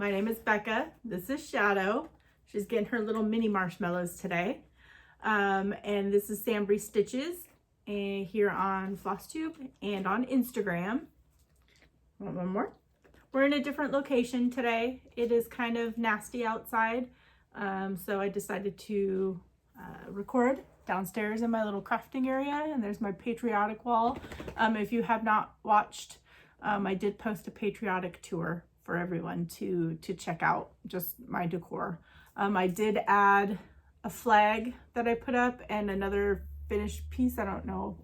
My name is Becca. This is Shadow. She's getting her little mini marshmallows today. And this is SamBrie Stitches here on Flosstube and on Instagram. Want one more? We're in a different location today. It is kind of nasty outside. So I decided to record downstairs in my little crafting area, and there's my Patriotic wall. If you have not watched, I did post a Patriotic tour for everyone to check out, just my decor. I did add a flag that I put up and another finished piece. I don't know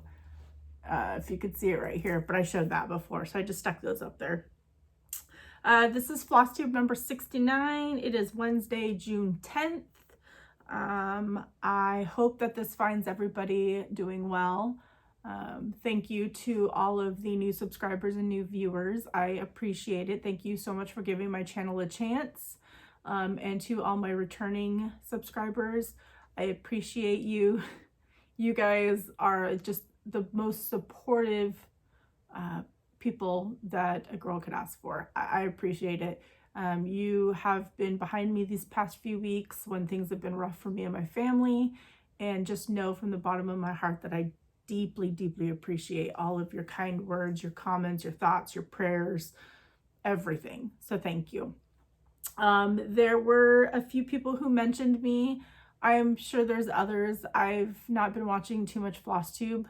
if you could see it right here, but I showed that before, so I just stuck those up there. This is Flosstube number 69. It is Wednesday, June 10th. I hope that this finds everybody doing well. Thank you to all of the new subscribers and new viewers. I appreciate it. Thank you so much for giving my channel a chance. And to all my returning subscribers, I appreciate you. You guys are just the most supportive people that a girl could ask for. I appreciate it. You have been behind me these past few weeks when things have been rough for me and my family, and just know from the bottom of my heart that I deeply, deeply appreciate all of your kind words, your comments, your thoughts, your prayers, everything. So thank you. There were a few people who mentioned me. I'm sure there's others. I've not been watching too much Flosstube,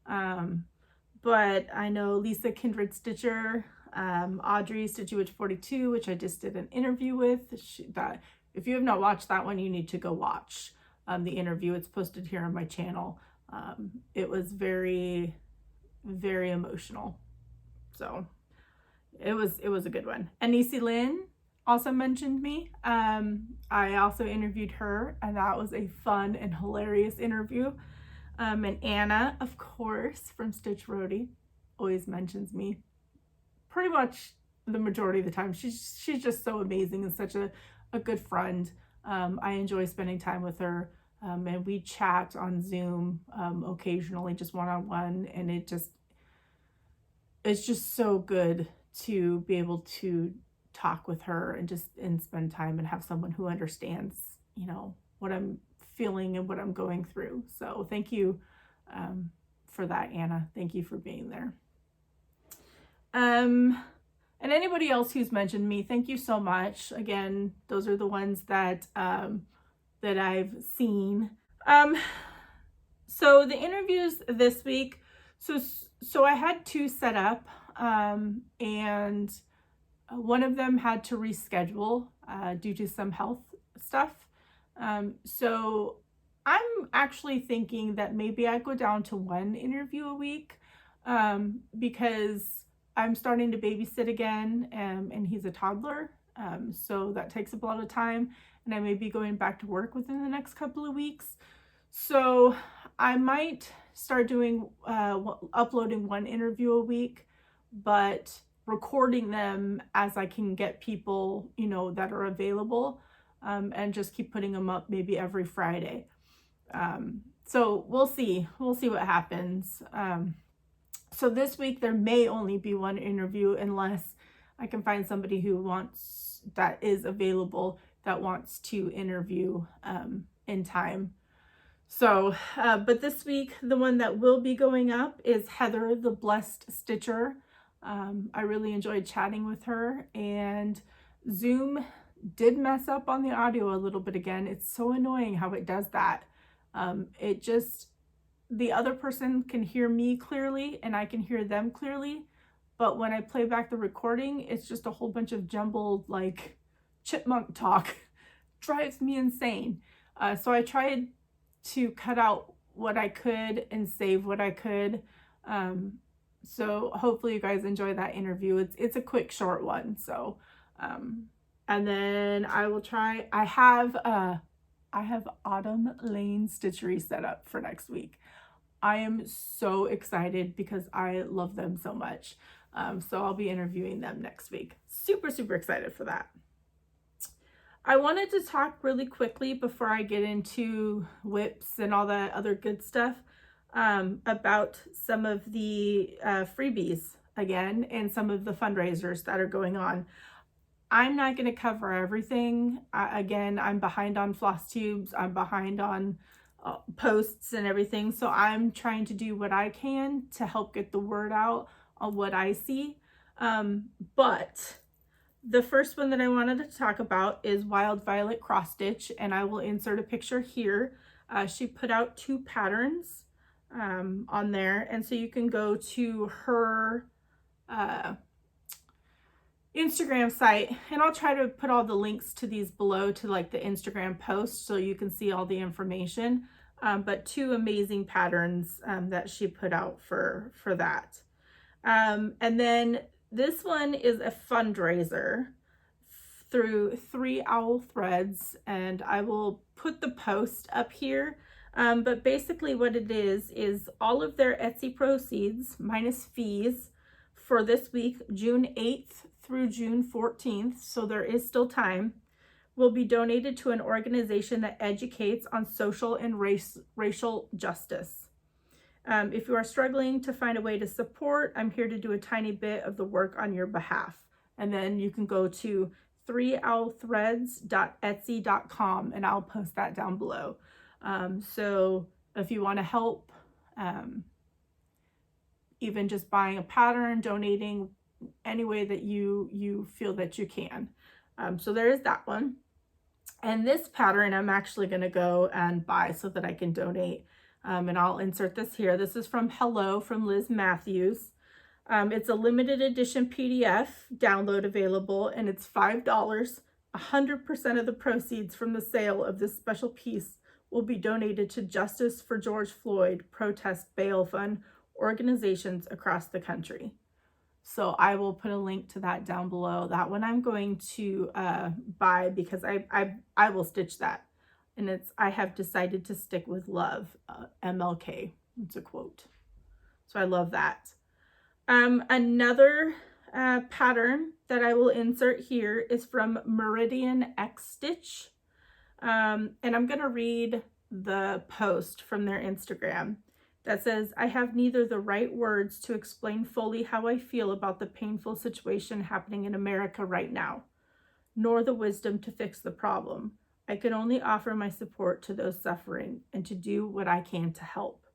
but I know Lisa Kindred Stitcher, Audrey Stitchy 42, which I just did an interview with. That if you have not watched that one, you need to go watch the interview. It's posted here on my channel. It was very, very emotional. So it was a good one. Anisi Lynn also mentioned me. I also interviewed her, and that was a fun and hilarious interview. And Anna, of course, from Stitch Roadie, always mentions me pretty much the majority of the time. She's just so amazing and such a good friend. I enjoy spending time with her. And we chat on Zoom occasionally, just one-on-one, and it's just so good to be able to talk with her and spend time and have someone who understands, you know, what I'm feeling and what I'm going through. So thank you for that, Anna. Thank you for being there. And anybody else who's mentioned me, thank you so much. Again, those are the ones that that I've seen. So the interviews this week, so I had two set up, and one of them had to reschedule due to some health stuff. So I'm actually thinking that maybe I go down to one interview a week, because I'm starting to babysit again, and he's a toddler. So that takes up a lot of time, and I may be going back to work within the next couple of weeks. So I might start doing, uploading one interview a week, but recording them as I can get people, you know, that are available, and just keep putting them up maybe every Friday. So we'll see what happens. So this week there may only be one interview unless I can find somebody that is available that wants to interview in time. So, but this week, the one that will be going up is Heather, the Blessed Stitcher. I really enjoyed chatting with her, and Zoom did mess up on the audio a little bit again. It's so annoying how it does that. The other person can hear me clearly and I can hear them clearly, but when I play back the recording, it's just a whole bunch of jumbled, like, chipmunk talk. Drives me insane. So I tried to cut out what I could and save what I could. So hopefully you guys enjoy that interview. It's a quick, short one. So, and then I will try, I have Autumn Lane Stitchery set up for next week. I am so excited because I love them so much. So I'll be interviewing them next week. Super, super excited for that. I wanted to talk really quickly before I get into whips and all that other good stuff about some of the freebies again and some of the fundraisers that are going on. I'm not going to cover everything. Again, I'm behind on Flosstubes. I'm behind on posts and everything. So I'm trying to do what I can to help get the word out on what I see. But the first one that I wanted to talk about is Wild Violet Crossstitch, and I will insert a picture here. She put out 2 patterns on there, and so you can go to her Instagram site, and I'll try to put all the links to these below to like the Instagram post so you can see all the information. But 2 amazing patterns that she put out for that. And then this one is a fundraiser through 3 Owl Threads, and I will put the post up here. But basically what it is all of their Etsy proceeds minus fees for this week, June 8th through June 14th, so there is still time, will be donated to an organization that educates on social and racial justice. If you are struggling to find a way to support, I'm here to do a tiny bit of the work on your behalf. And then you can go to 3owlthreads.etsy.com, and I'll post that down below. So if you want to help, even just buying a pattern, donating any way that you feel that you can. So there is that one. And this pattern I'm actually going to go and buy so that I can donate. And I'll insert this here. This is from Hello from Liz Matthews. It's a limited edition PDF download available, and it's $5. 100% of the proceeds from the sale of this special piece will be donated to Justice for George Floyd Protest Bail Fund organizations across the country. So I will put a link to that down below. That one I'm going to buy because I will stitch that. And I have decided to stick with love, MLK. It's a quote. So I love that. Another pattern that I will insert here is from Meridian Xstitch. And I'm going to read the post from their Instagram that says, I have neither the right words to explain fully how I feel about the painful situation happening in America right now, nor the wisdom to fix the problem. I can only offer my support to those suffering and to do what I can to help.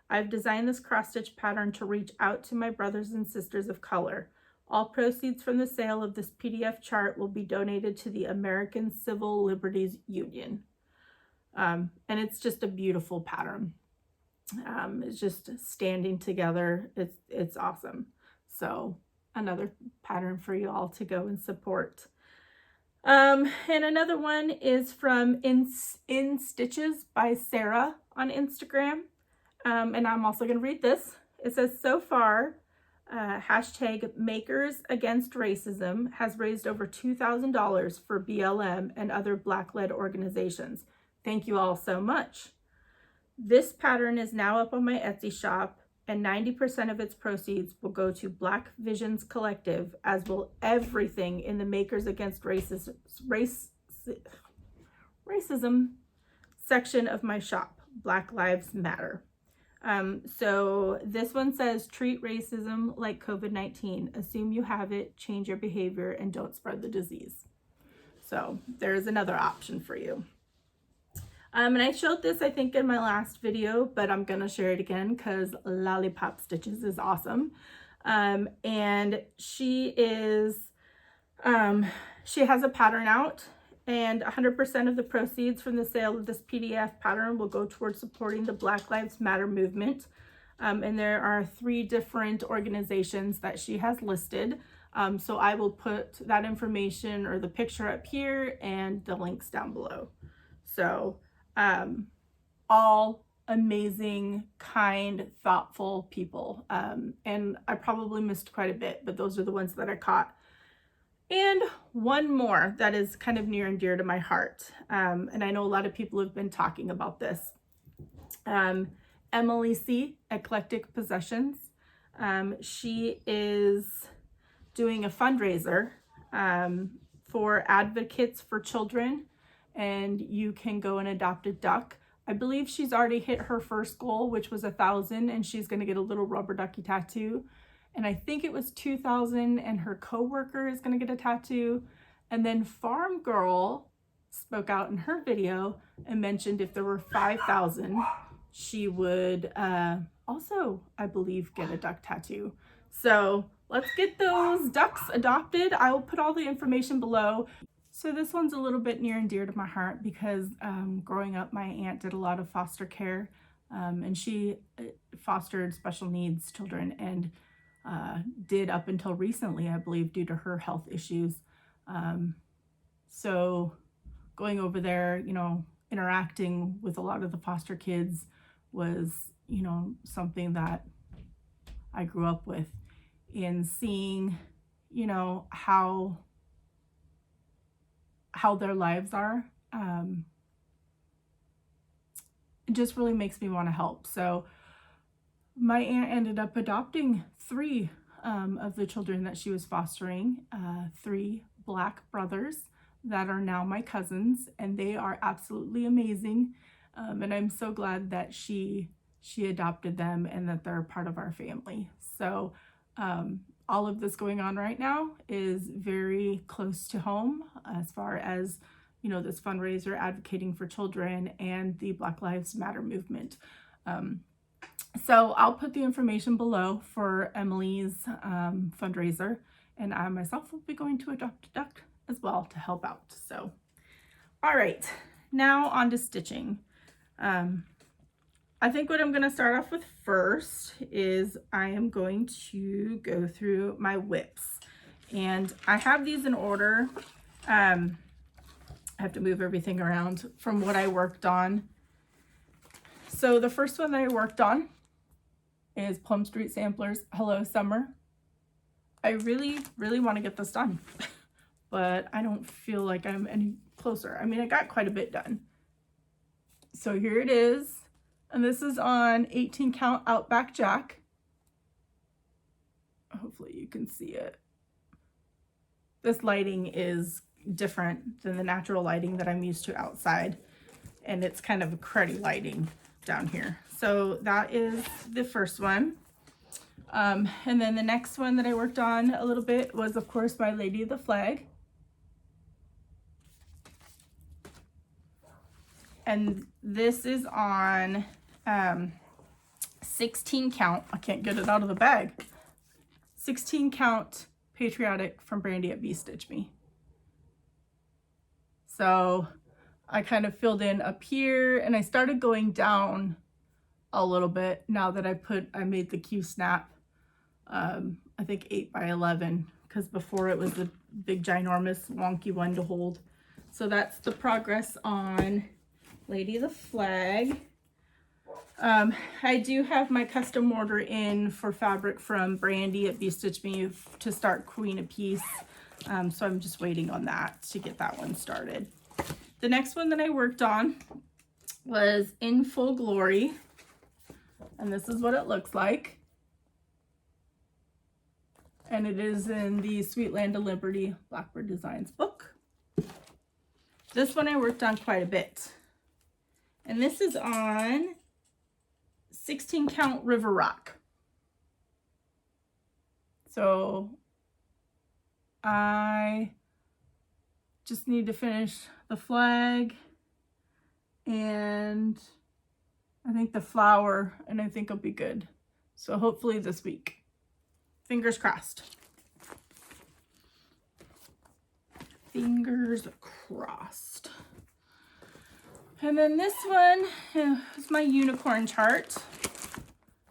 I've designed this cross-stitch pattern to reach out to my brothers and sisters of color. All proceeds from the sale of this PDF chart will be donated to the American Civil Liberties Union. And it's just a beautiful pattern. It's just standing together. It's awesome. So another pattern for you all to go and support. And another one is from Institchesbysara on Instagram. And I'm also going to read this. It says, so far, hashtag Makers Against Racism has raised over $2,000 for BLM and other Black-led organizations. Thank you all so much. This pattern is now up on my Etsy shop, and 90% of its proceeds will go to Black Visions Collective, as will everything in the Makers Against Racism section of my shop, Black Lives Matter. So this one says, treat racism like COVID-19. Assume you have it, change your behavior, and don't spread the disease. So there's another option for you. And I showed this, I think, in my last video, but I'm going to share it again because Lollypop Stitches is awesome. And she has a pattern out, and 100% of the proceeds from the sale of this PDF pattern will go towards supporting the Black Lives Matter movement. And there are 3 different organizations that she has listed. So I will put that information or the picture up here and the links down below. So all amazing, kind, thoughtful people. And I probably missed quite a bit, but those are the ones that I caught. And one more that is kind of near and dear to my heart. And I know a lot of people have been talking about this. Emily C, Eclectic Possessions. She is doing a fundraiser for advocates for children, and you can go and adopt a duck. I believe she's already hit her first goal, which was 1,000, and she's going to get a little rubber ducky tattoo. And I think it was 2,000, and her coworker is going to get a tattoo. And then Farm Girl spoke out in her video and mentioned if there were 5,000, she would also, I believe, get a duck tattoo. So let's get those ducks adopted. I will put all the information below. So this one's a little bit near and dear to my heart because growing up, my aunt did a lot of foster care, and she fostered special needs children and did up until recently, I believe, due to her health issues. So going over there, you know, interacting with a lot of the foster kids was, you know, something that I grew up with, and seeing, you know, how their lives are, it just really makes me want to help. So my aunt ended up adopting 3 of the children that she was fostering, 3 Black brothers that are now my cousins, and they are absolutely amazing. And I'm so glad that she adopted them and that they're part of our family. So all of this going on right now is very close to home as far as, you know, this fundraiser advocating for children and the Black Lives Matter movement. So I'll put the information below for Emily's fundraiser, and I myself will be going to adopt a duck as well to help out. So, all right, now on to stitching. I think what I'm going to start off with first is I am going to go through my whips, and I have these in order. I have to move everything around from what I worked on. So the first one that I worked on is Plum Street Samplers Hello Summer. I really want to get this done, but I don't feel like I'm any closer. I mean, I got quite a bit done. So here it is. And this is on 18 count Outback Jack. Hopefully you can see it. This lighting is different than the natural lighting that I'm used to outside. And it's kind of a cruddy lighting down here. So that is the first one. And then the next one that I worked on a little bit was, of course, my Lady of the Flag. And this is on 16 count. I can't get it out of the bag. 16 count Patriotic from Brandy at BeStitchMe. So I kind of filled in up here, and I started going down a little bit now that I made the Q snap. I think 8 by 11, because before it was a big ginormous wonky one to hold. So that's the progress on Lady of the Flag. I do have my custom order in for fabric from Brandy at BeStitchMe to start Queen a piece. So I'm just waiting on that to get that one started. The next one that I worked on was In Full Glory. And this is what it looks like. And it is in the Sweet Land of Liberty Blackbird Designs book. This one I worked on quite a bit. And this is on 16 count River Rock. So I just need to finish the flag and I think the flower, and I think I'll be good. So hopefully this week. Fingers crossed. Fingers crossed. And then this one is my unicorn chart.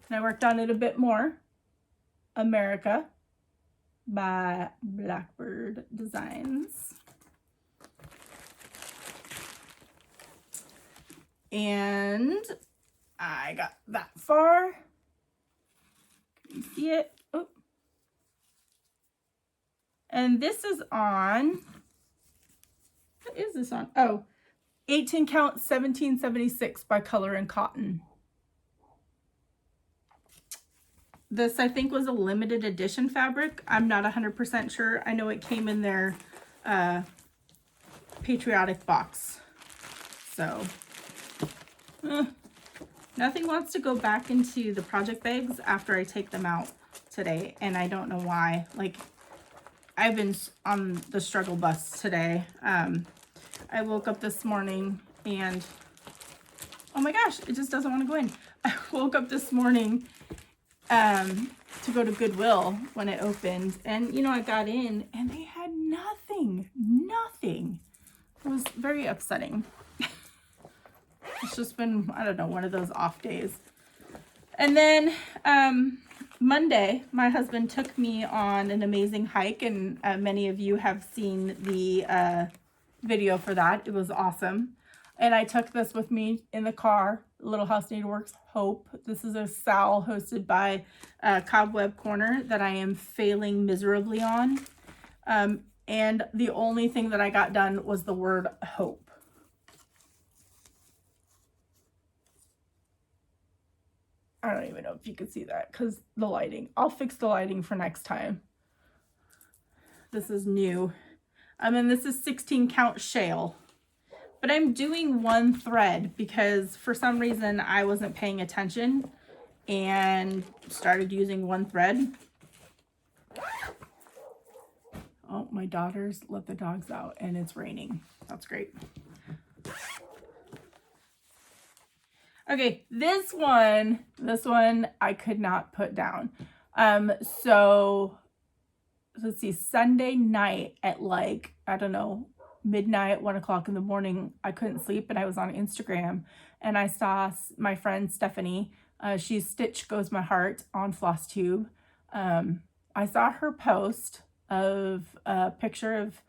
And I worked on it a bit more. America by Blackbird Designs. And I got that far. Can you see it? Oh. And this is on, what is this on? Oh, 18 count 1776 by Color and Cotton. This I think was a limited edition fabric. I'm not 100% sure. I know it came in their Patriotic box. So nothing wants to go back into the project bags after I take them out today, and I don't know why. Like, I've been on the struggle bus today. I woke up this morning and, oh my gosh, it just doesn't want to go in. I woke up this morning to go to Goodwill when it opened, and you know, I got in and they had nothing. It was very upsetting. It's just been, I don't know, one of those off days. And then Monday, my husband took me on an amazing hike, and many of you have seen the video for that. It was awesome. And I took this with me in the car, Little House Needleworks Hope. This is a SAL hosted by Cobweb Corner that I am failing miserably on. And the only thing that I got done was the word hope. I don't even know if you can see that because the lighting. I'll fix the lighting for next time. This is new. And this is 16 count shale. But I'm doing one thread because for some reason I wasn't paying attention and started using one thread. Oh, my daughters let the dogs out and it's raining. That's great. Okay, this one I could not put down. So let's see, Sunday night at like, I don't know, midnight, 1 o'clock in the morning, I couldn't sleep and I was on Instagram and I saw my friend Stephanie, she's Stitch Goes My Heart on Flosstube. I saw her post of a picture of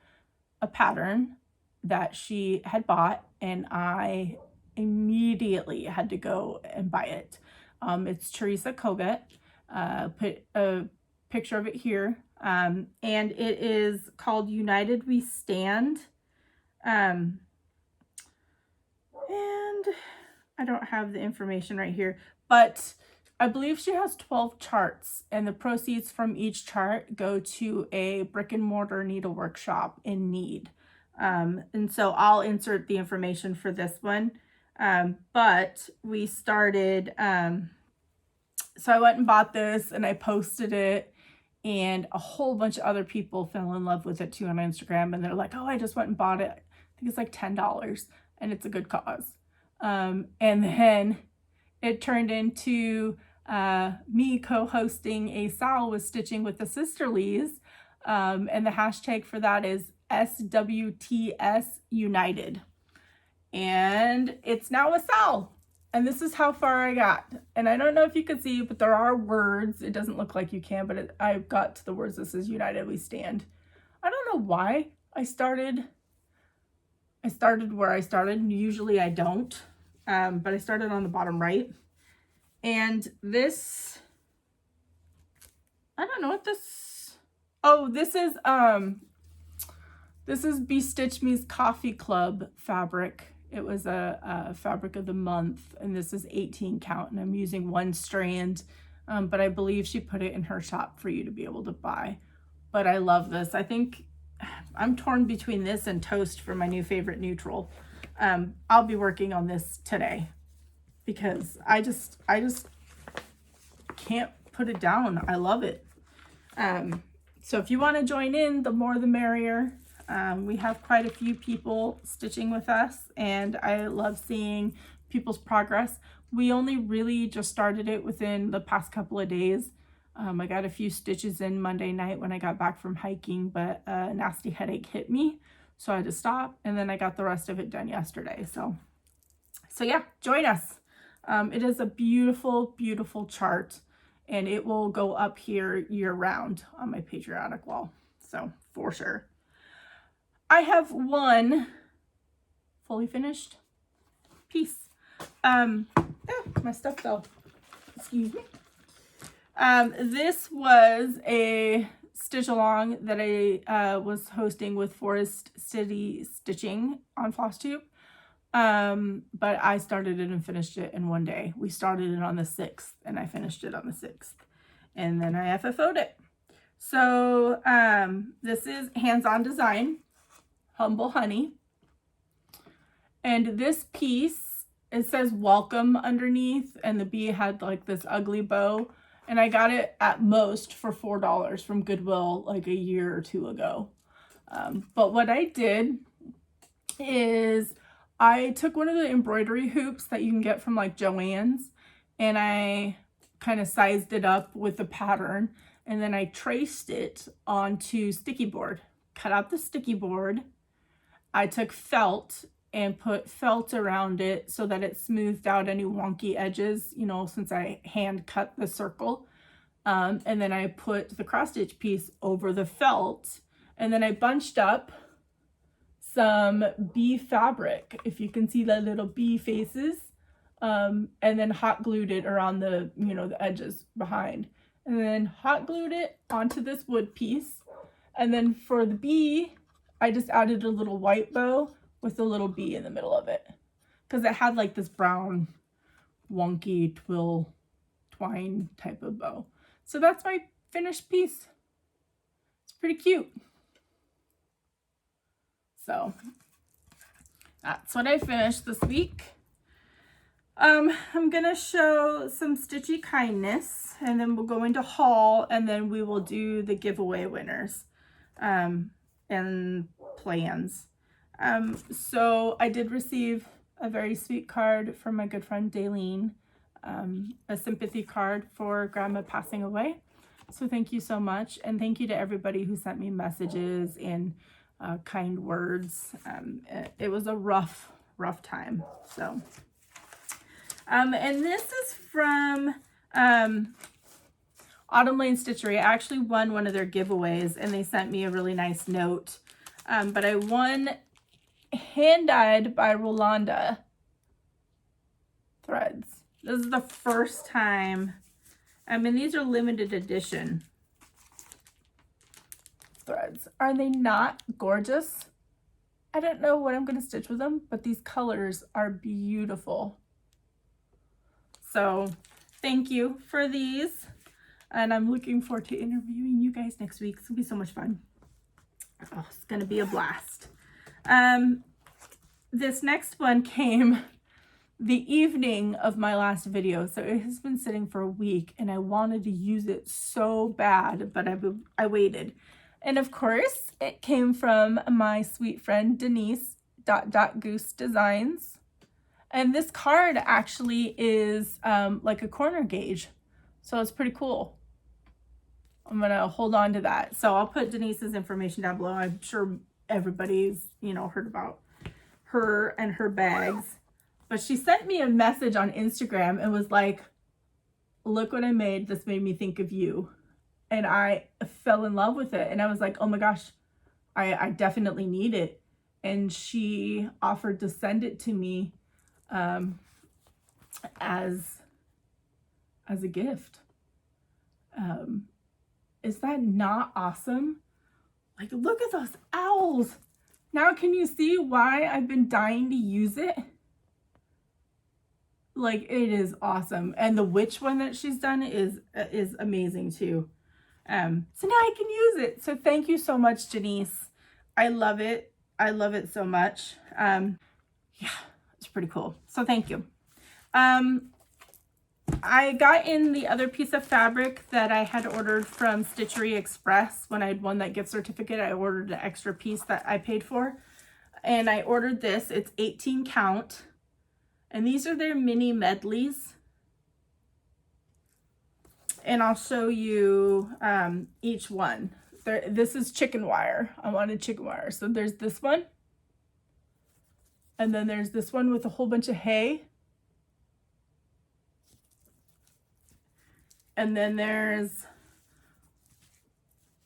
a pattern that she had bought and I immediately had to go and buy it. It's Teresa Kogut. Put a picture of it here. And it is called United We Stand. And I don't have the information right here, but I believe she has 12 charts and the proceeds from each chart go to a brick and mortar needlework shop in need. And so I'll insert the information for this one. But we started, so I went and bought this and I posted it and a whole bunch of other people fell in love with it too on Instagram. And they're like, oh, I just went and bought it. I think it's like $10 and it's a good cause. And then it turned into me co-hosting a SAL with Stitching with the Sisterlies. And the hashtag for that is SWTS United. And it's now a SAL. And this is how far I got. And I don't know if you can see, but there are words. It doesn't look like you can, but I got to the words. This is United We Stand. I don't know why I started where I started. Usually I don't. But I started on the bottom right. And this, I don't know what this, oh, this is BeStitchMe's Coffee Club fabric. It was a fabric of the month, and this is 18 count, and I'm using one strand, but I believe she put it in her shop for you to be able to buy. But I love this. I think I'm torn between this and Toast for my new favorite neutral. I'll be working on this today because I just can't put it down. I love it. So if you want to join in, the more the merrier. We have quite a few people stitching with us and I love seeing people's progress. We only really just started it within the past couple of days. I got a few stitches in Monday night when I got back from hiking, but a nasty headache hit me. So I had to stop and then I got the rest of it done yesterday. So yeah, join us. It is a beautiful, beautiful chart and it will go up here year round on my Patriotic wall. So for sure. I have one fully finished piece. My stuff fell. Excuse me. This was a stitch along that I was hosting with Forest City Stitching on Flosstube. But I started it and finished it in one day. We started it on the 6th and I finished it on the 6th. And then I FFO'd it. So this is Hands-On Design. Humble Honey. And this piece, it says welcome underneath and the bee had like this ugly bow And I got it at most for $4 from Goodwill like a year or two ago. But what I did is I took one of the embroidery hoops that you can get from like Joann's, and I kind of sized it up with the pattern, and then I traced it onto sticky board. Cut out the sticky board. I took felt and put felt around it so that it smoothed out any wonky edges, you know, since I hand cut the circle. And then I put the cross stitch piece over the felt, and then I bunched up some bee fabric, if you can see the little bee faces, and then hot glued it around the, you know, the edges behind, and then hot glued it onto this wood piece. And then for the bee, I just added a little white bow with a little bee in the middle of it, because it had like this brown wonky twill twine type of bow. So that's my finished piece. It's pretty cute. So that's what I finished this week. I'm gonna show some stitchy kindness, and then we'll go into haul, and then we will do the giveaway winners and plans. So I did receive a very sweet card from my good friend Daylene, a sympathy card for Grandma passing away. So thank you so much, and thank you to everybody who sent me messages and kind words. It was a rough time. So and this is from Autumn Lane Stitchery. I actually won one of their giveaways, and they sent me a really nice note. But I won hand-dyed by Rolanda threads. This is the first time. And these are limited edition threads. Are they not gorgeous? I don't know what I'm going to stitch with them, but these colors are beautiful. So thank you for these. And I'm looking forward to interviewing you guys next week. It's going to be so much fun. Oh, it's going to be a blast. This next one came the evening of my last video. So it has been sitting for a week, and I wanted to use it so bad, but I waited. And of course, it came from my sweet friend Denise, Dotdotgoose Designs. And this card actually is like a corner gauge. So it's pretty cool. I'm going to hold on to that. So I'll put Denise's information down below. I'm sure everybody's, you know, heard about her and her bags. But she sent me a message on Instagram and was like, look what I made. This made me think of you. And I fell in love with it. And I was like, oh my gosh, I definitely need it. And she offered to send it to me as a gift. Is that not awesome? Like, look at those owls. Now can you see why I've been dying to use it? Like, it is awesome. And the witch one that she's done is amazing too. So now I can use it. So thank you so much, Denise. I love it. I love it so much. Yeah, it's pretty cool. So thank you. I got in the other piece of fabric that I had ordered from Stitchery Express. When I had won that gift certificate, I ordered an extra piece that I paid for. And I ordered this. It's 18 count. And these are their mini medleys. And I'll show you each one. This is chicken wire. I wanted chicken wire. So there's this one. And then there's this one with a whole bunch of hay. And then there's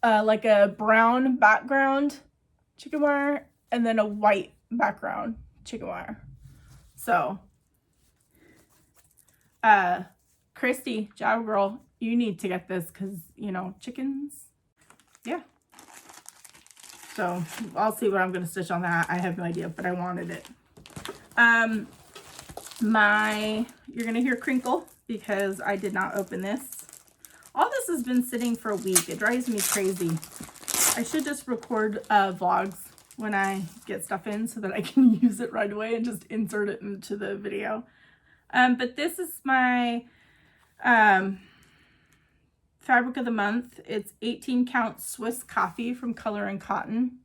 like a brown background chicken wire, and then a white background chicken wire. So, Christy, Job Girl, you need to get this because, you know, chickens. Yeah. So I'll see what I'm going to stitch on that. I have no idea, but I wanted it. You're going to hear crinkle because I did not open this. All this has been sitting for a week. It drives me crazy. I should just record vlogs when I get stuff in so that I can use it right away and just insert it into the video. But this is my fabric of the month. It's 18 count Swiss coffee from Color and Cotton.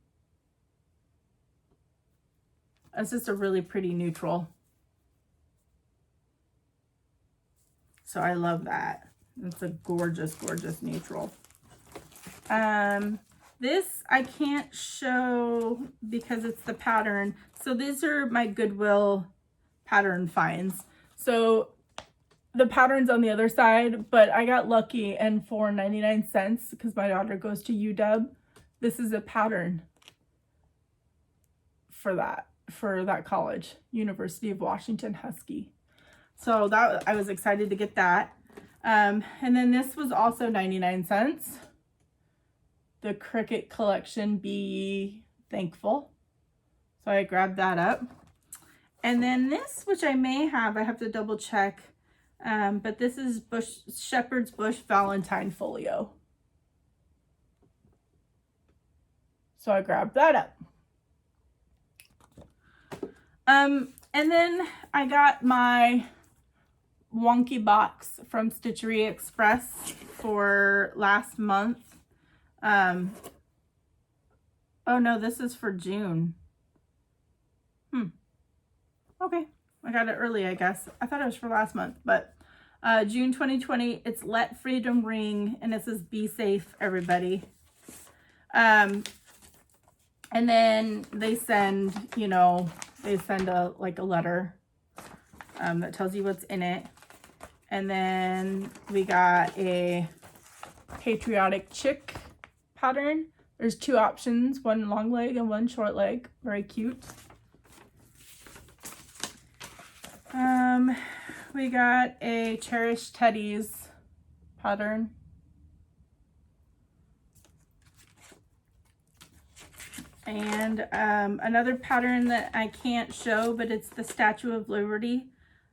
It's just a really pretty neutral. So I love that. It's a gorgeous, gorgeous neutral. This I can't show because it's the pattern. So these are my Goodwill pattern finds. So the pattern's on the other side, but I got lucky and for 99 cents, because my daughter goes to UW, this is a pattern for that college, University of Washington Husky. So that I was excited to get that. And then this was also 99 cents. The Cricut Collection, Be Thankful. So I grabbed that up. And then this, which I may have, I have to double check. But this is Shepherd's Bush Valentine Folio. So I grabbed that up. And then I got my wonky box from StitchMe Express for last month. Oh no, this is for June. Okay, I got it early, I guess. I thought it was for last month, but June 2020, it's Let Freedom Ring, and it says be safe, everybody. And then they send, you know, they send a letter that tells you what's in it. And then we got a Patriotic chick pattern. There's two options, one long leg and one short leg. Very cute. We got a Cherished Teddies pattern. And another pattern that I can't show, but it's the Statue of Liberty.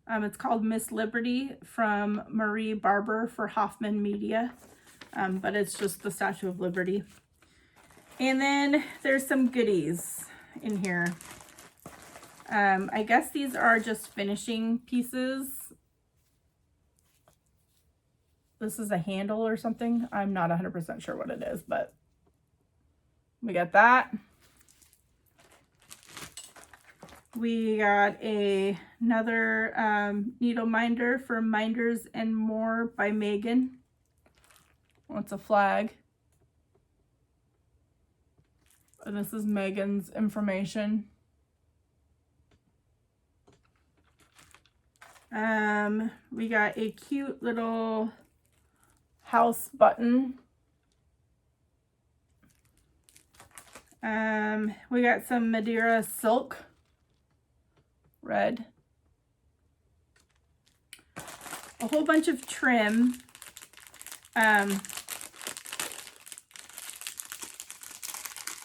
It's called Miss Liberty from Marie Barber for Hoffman Media. But it's just the Statue of Liberty. And then there's some goodies in here. I guess these are just finishing pieces. This is a handle or something. I'm not 100% sure what it is, but we got that. We got another needle minder for Minders and More by Megan. Oh, it's a flag. And this is Megan's information. We got a cute little house button. We got some Madeira silk, red. A whole bunch of trim.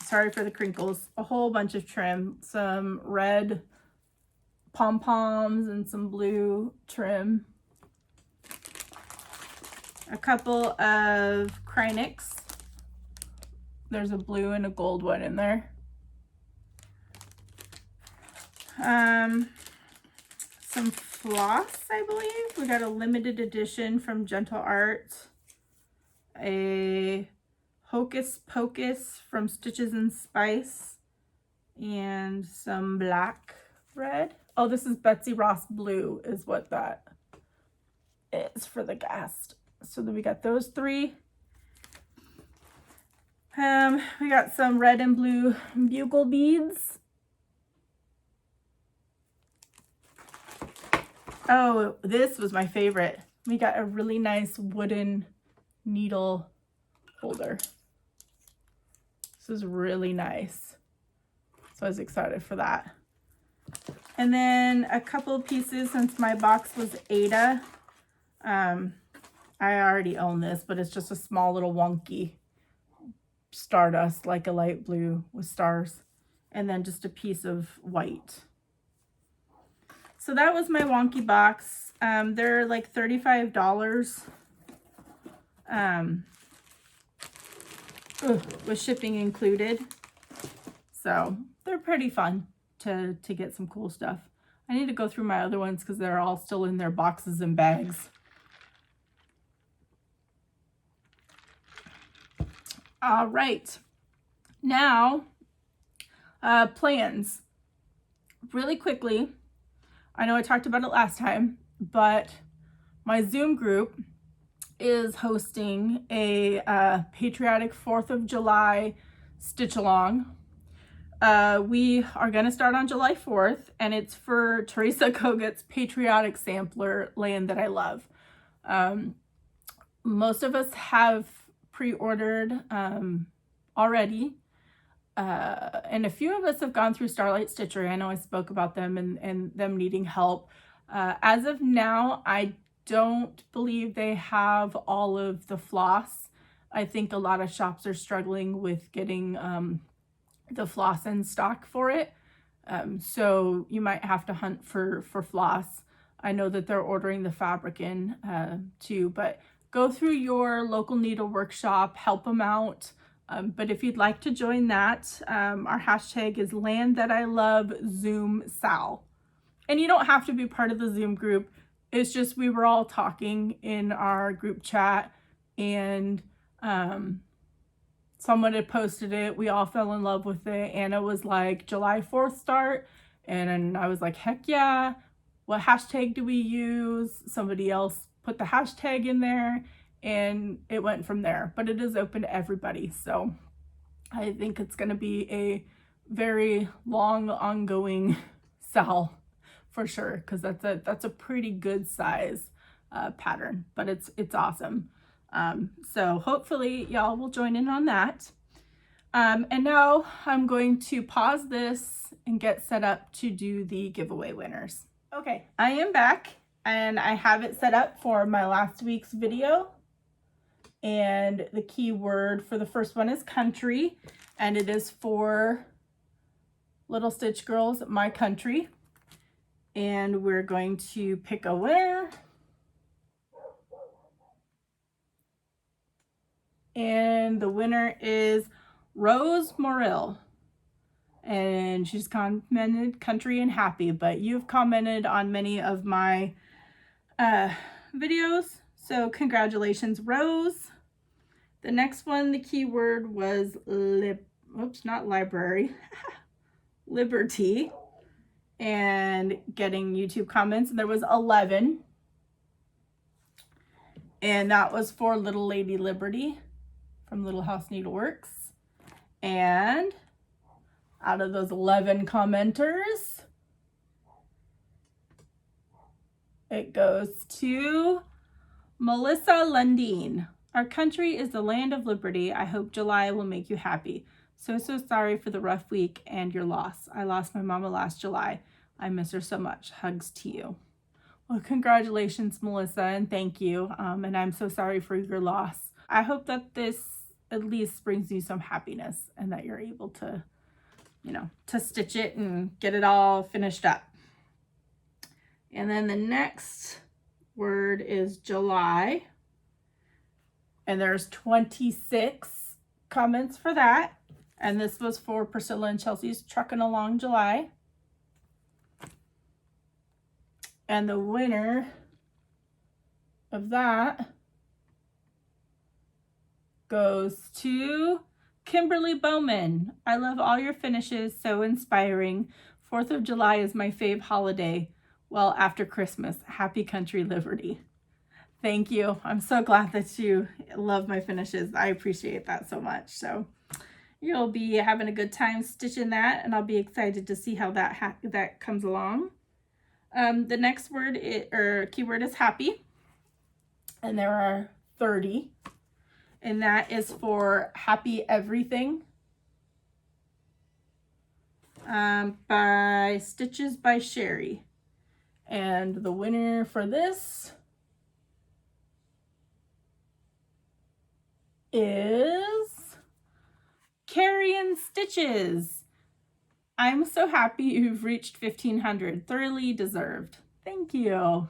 Sorry for the crinkles. A whole bunch of trim. Some red pom-poms and some blue trim. A couple of Krynics. There's a blue and a gold one in there. Some floss, I believe. We got a limited edition from Gentle Art. A Hocus Pocus from Stitches and Spice. And some black red. Oh, this is Betsy Ross Blue is what that is for the guest. So then we got those three. We got some red and blue bugle beads. Oh, this was my favorite. We got a really nice wooden needle holder. This is really nice. So I was excited for that. And then a couple of pieces, since my box was Ada. I already own this, but it's just a small little wonky stardust, like a light blue with stars. And then just a piece of white. So that was my wonky box. They're like $35 with shipping included. So they're pretty fun to get some cool stuff. I need to go through my other ones because they're all still in their boxes and bags. All right. Now, plans. Really quickly, I know I talked about it last time, but my Zoom group is hosting a Patriotic 4th of July stitch along. We are going to start on July 4th, and it's for Teresa Kogut's Patriotic sampler, Land That I Love. Most of us have pre-ordered already, and a few of us have gone through Starlight Stitchery. I know I spoke about them and them needing help. As of now, I don't believe they have all of the floss. I think a lot of shops are struggling with getting the floss in stock for it. So you might have to hunt for floss. I know that they're ordering the fabric in too, but go through your local needlework shop, help them out. But if you'd like to join that, our hashtag is Land That I Love Zoom Sal. And you don't have to be part of the Zoom group. It's just we were all talking in our group chat, and someone had posted it. We all fell in love with it. Anna was like, July 4th start. And I was like, heck yeah. What hashtag do we use? Somebody else put the hashtag in there, and it went from there. But it is open to everybody. So I think it's going to be a very long, ongoing sell for sure, because that's a pretty good size pattern, but it's awesome. So hopefully y'all will join in on that. And now I'm going to pause this and get set up to do the giveaway winners. Okay, I am back, and I have it set up for my last week's video. And the keyword for the first one is country, and it is for Little Stitch Girls, My Country. And we're going to pick a winner. And the winner is Rose Morrill. And she's commented country and happy, but you've commented on many of my videos. So congratulations, Rose. The next one, the keyword was not library, Liberty. And getting YouTube comments, and there was 11. And that was for Little Lady Liberty from Little House Needleworks. And out of those 11 commenters, it goes to Melissa Lundeen. Our country is the land of liberty. I hope July will make you happy. So sorry for the rough week and your loss. I lost my mama last July. I miss her so much. Hugs to you. Well, congratulations, Melissa, and thank you. And I'm so sorry for your loss. I hope that this at least brings you some happiness, and that you're able to, to stitch it and get it all finished up. And then the next word is July. And there's 26 comments for that. And this was for Priscilla and Chelsea's Truckin' Along July. And the winner of that goes to Kimberly Bowman. I love all your finishes, so inspiring. 4th of July is my fave holiday. Well, after Christmas, happy country liberty. Thank you. I'm so glad that you love my finishes. I appreciate that so much. So you'll be having a good time stitching that, and I'll be excited to see how that comes along. The next word keyword is happy, and there are 30, and that is for Happy Everything by Stitches by Sherry. And the winner for this is Marion Stitches. I'm so happy you've reached 1,500. Thoroughly deserved. Thank you.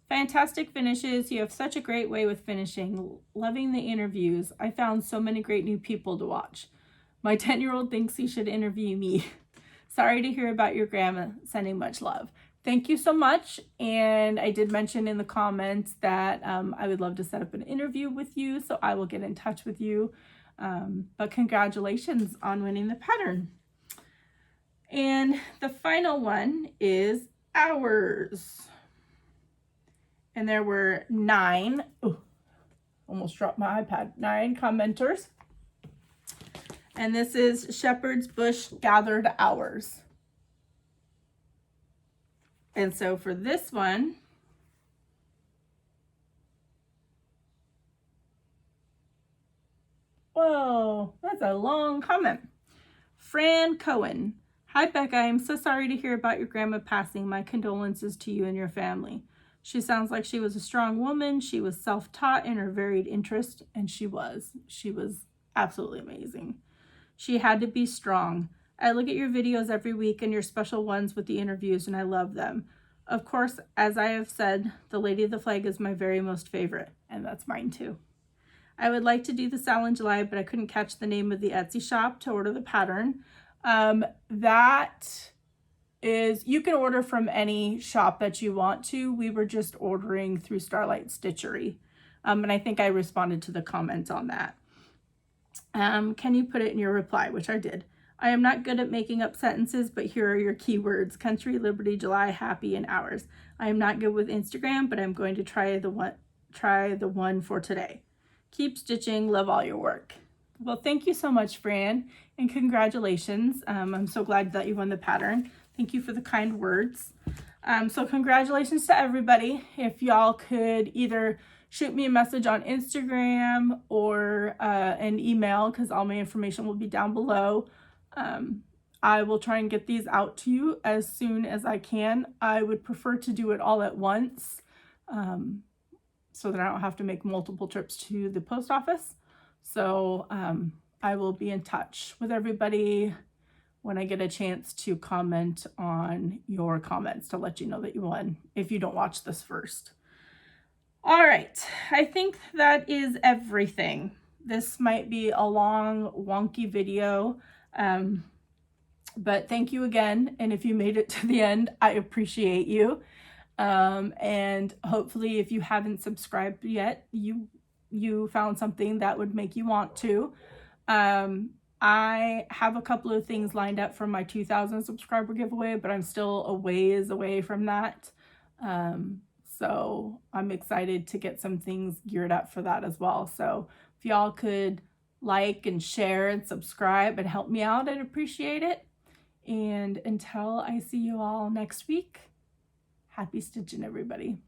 Fantastic finishes. You have such a great way with finishing. Loving the interviews. I found so many great new people to watch. My 10-year-old thinks he should interview me. Sorry to hear about your grandma. Sending much love. Thank you so much. And I did mention in the comments that I would love to set up an interview with you, so I will get in touch with you. But congratulations on winning the pattern. And the final one is ours. And there were 9, almost dropped my iPad, 9 commenters. And this is Shepherd's Bush Gathered Hours. And so for this one, whoa, that's a long comment. Fran Cohen. Hi, Becca. I am so sorry to hear about your grandma passing. My condolences to you and your family. She sounds like she was a strong woman. She was self-taught in her varied interests, and she was. She was absolutely amazing. She had to be strong. I look at your videos every week and your special ones with the interviews, and I love them. Of course, as I have said, the Lady of the Flag is my very most favorite, and that's mine too. I would like to do the sale in July, but I couldn't catch the name of the Etsy shop to order the pattern. That is, you can order from any shop that you want to. We were just ordering through Starlight Stitchery. And I think I responded to the comments on that. Can you put it in your reply, which I did. I am not good at making up sentences, but here are your keywords: country, liberty, July, happy, and hours. I am not good with Instagram, but I'm going to try the one for today. Keep stitching. Love all your work. Well, thank you so much, Fran, and congratulations. I'm so glad that you won the pattern. Thank you for the kind words. So congratulations to everybody. If y'all could either shoot me a message on Instagram or an email, because all my information will be down below. I will try and get these out to you as soon as I can. I would prefer to do it all at once, so that I don't have to make multiple trips to the post office. So I will be in touch with everybody when I get a chance to comment on your comments to let you know that you won, if you don't watch this first. All right, I think that is everything. This might be a long, wonky video, but thank you again. And if you made it to the end, I appreciate you. And hopefully if you haven't subscribed yet, you found something that would make you want to. I have a couple of things lined up for my 2,000 subscriber giveaway, but I'm still a ways away from that. So I'm excited to get some things geared up for that as well. So if y'all could like and share and subscribe and help me out, I'd appreciate it. And until I see you all next week, happy stitching, everybody.